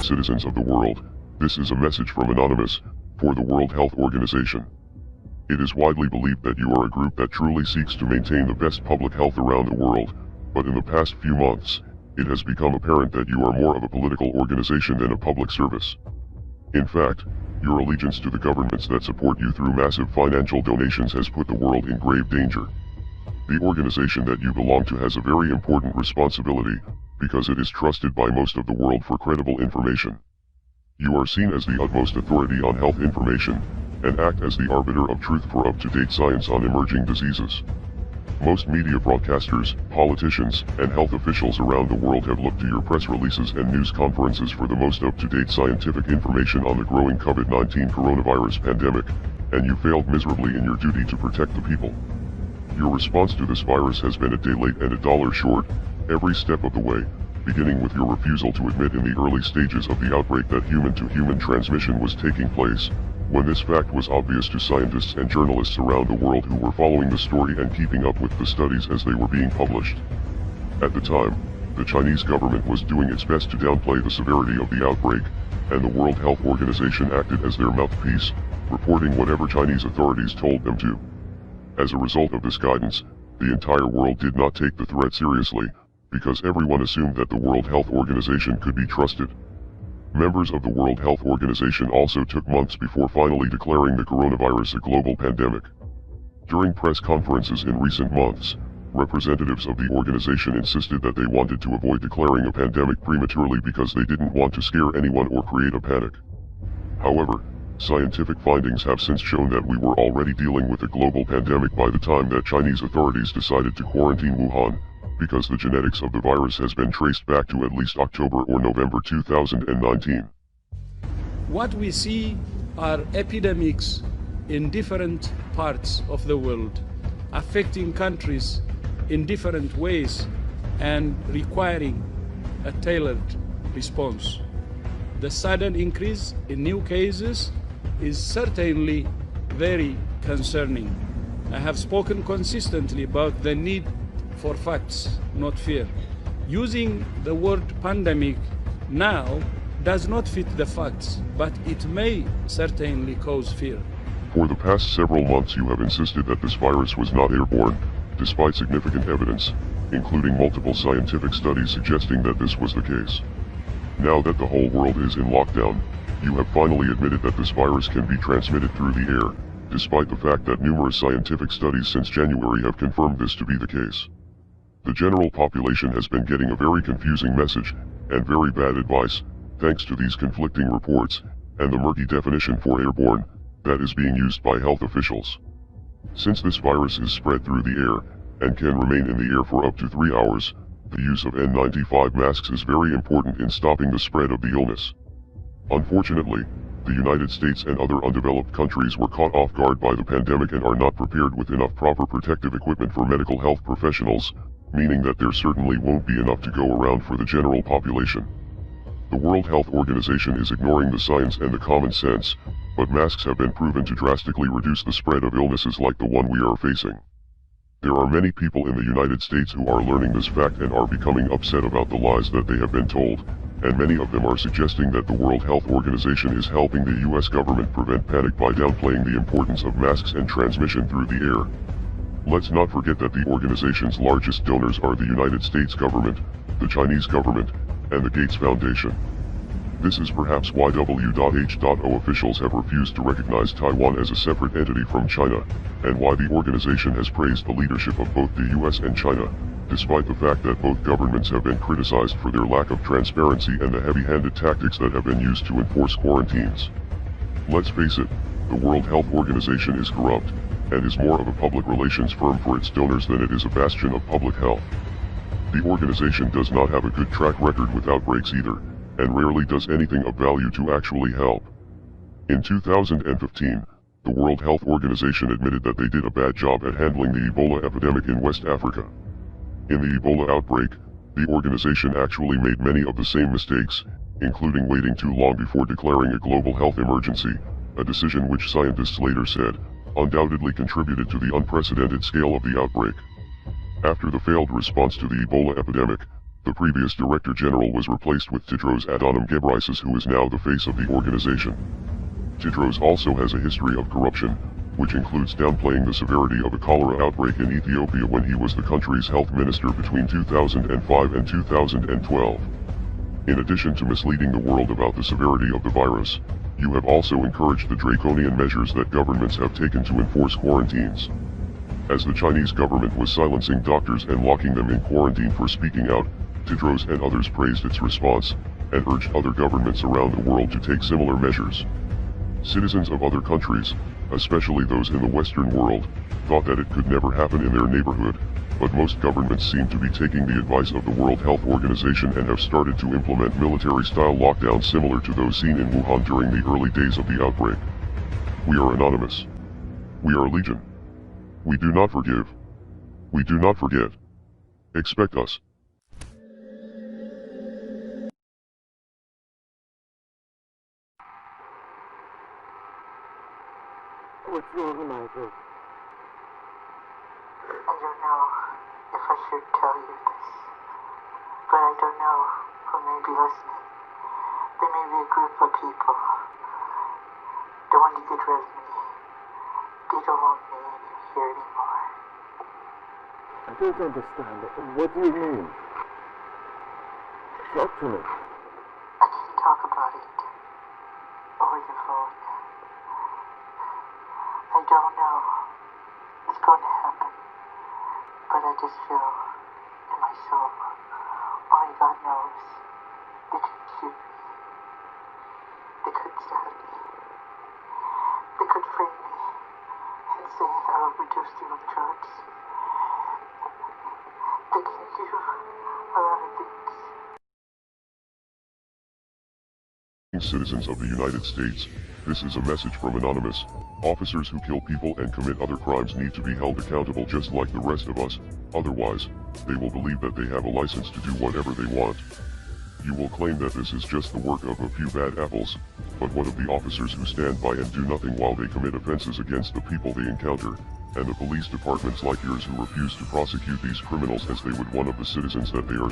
citizens of the world, this is a message from Anonymous, for the World Health Organization. It is widely believed that you are a group that truly seeks to maintain the best public health around the world, but in the past few months, it has become apparent that you are more of a political organization than a public service. In fact, your allegiance to the governments that support you through massive financial donations has put the world in grave danger. The organization that you belong to has a very important responsibility, because it is trusted by most of the world for credible information. You are seen as the utmost authority on health information, and act as the arbiter of truth for up-to-date science on emerging diseases. Most media broadcasters, politicians, and health officials around the world have looked to your press releases and news conferences for the most up-to-date scientific information on the growing COVID-19 coronavirus pandemic, and you failed miserably in your duty to protect the people. Your response to this virus has been a day late and a dollar short, every step of the way, beginning with your refusal to admit in the early stages of the outbreak that human-to-human transmission was taking place, when this fact was obvious to scientists and journalists around the world who were following the story and keeping up with the studies as they were being published. At the time, the Chinese government was doing its best to downplay the severity of the outbreak, and the World Health Organization acted as their mouthpiece, reporting whatever Chinese authorities told them to. As a result of this guidance, the entire world did not take the threat seriously, because everyone assumed that the World Health Organization could be trusted. Members of the World Health Organization also took months before finally declaring the coronavirus a global pandemic. During press conferences in recent months, representatives of the organization insisted that they wanted to avoid declaring a pandemic prematurely because they didn't want to scare anyone or create a panic. However, scientific findings have since shown that we were already dealing with a global pandemic by the time that Chinese authorities decided to quarantine Wuhan, because the genetics of the virus has been traced back to at least October or November 2019. What we see are epidemics in different parts of the world, affecting countries in different ways and requiring a tailored response. The sudden increase in new cases is certainly very concerning. I have spoken consistently about the need for facts, not fear. Using the word pandemic now does not fit the facts, but it may certainly cause fear. For the past several months you have insisted that this virus was not airborne, despite significant evidence, including multiple scientific studies suggesting that this was the case. Now that the whole world is in lockdown, you have finally admitted that this virus can be transmitted through the air, despite the fact that numerous scientific studies since January have confirmed this to be the case. The general population has been getting a very confusing message, and very bad advice, thanks to these conflicting reports, and the murky definition for airborne, that is being used by health officials. Since this virus is spread through the air, and can remain in the air for up to 3 hours, the use of N95 masks is very important in stopping the spread of the illness. Unfortunately, the United States and other undeveloped countries were caught off guard by the pandemic and are not prepared with enough proper protective equipment for medical health professionals, meaning that there certainly won't be enough to go around for the general population. The World Health Organization is ignoring the science and the common sense, but masks have been proven to drastically reduce the spread of illnesses like the one we are facing. There are many people in the United States who are learning this fact and are becoming upset about the lies that they have been told, and many of them are suggesting that the World Health Organization is helping the US government prevent panic by downplaying the importance of masks and transmission through the air. Let's not forget that the organization's largest donors are the United States government, the Chinese government, and the Gates Foundation. This is perhaps why WHO officials have refused to recognize Taiwan as a separate entity from China, and why the organization has praised the leadership of both the US and China, despite the fact that both governments have been criticized for their lack of transparency and the heavy-handed tactics that have been used to enforce quarantines. Let's face it, the World Health Organization is corrupt, and is more of a public relations firm for its donors than it is a bastion of public health. The organization does not have a good track record with outbreaks either, and rarely does anything of value to actually help. In 2015, the World Health Organization admitted that they did a bad job at handling the Ebola epidemic in West Africa. In the Ebola outbreak, the organization actually made many of the same mistakes, including waiting too long before declaring a global health emergency, a decision which scientists later said undoubtedly contributed to the unprecedented scale of the outbreak. After the failed response to the Ebola epidemic, The previous Director General was replaced with Tedros Adhanom Ghebreyesus, who is now the face of the organization. Tedros also has a history of corruption, which includes downplaying the severity of a cholera outbreak in Ethiopia when he was the country's health minister between 2005 and 2012. In addition to misleading the world about the severity of the virus, you have also encouraged the draconian measures that governments have taken to enforce quarantines. As the Chinese government was silencing doctors and locking them in quarantine for speaking out, Tedros and others praised its response, and urged other governments around the world to take similar measures. Citizens of other countries, especially those in the Western world, thought that it could never happen in their neighborhood, but most governments seem to be taking the advice of the World Health Organization and have started to implement military-style lockdowns similar to those seen in Wuhan during the early days of the outbreak. We are anonymous. We are legion. We do not forgive. We do not forget. Expect us. What's wrong, Michael? I don't know if I should tell you this, but I don't know who may be listening. There may be a group of people. Don't want to get rid of me. They don't want me here anymore. I don't understand. What do you mean? Talk to me. I can't talk about it over the phone. I don't know what's going to happen, but I just feel in my soul, only God knows, they could shoot me. They could stab me. They could frame me and say I overdosed you on drugs. They can do a lot of things. Citizens of the United States, this is a message from Anonymous. Officers who kill people and commit other crimes need to be held accountable just like the rest of us, otherwise, they will believe that they have a license to do whatever they want. You will claim that this is just the work of a few bad apples, but what of the officers who stand by and do nothing while they commit offenses against the people they encounter, and the police departments like yours who refuse to prosecute these criminals as they would one of the citizens that they are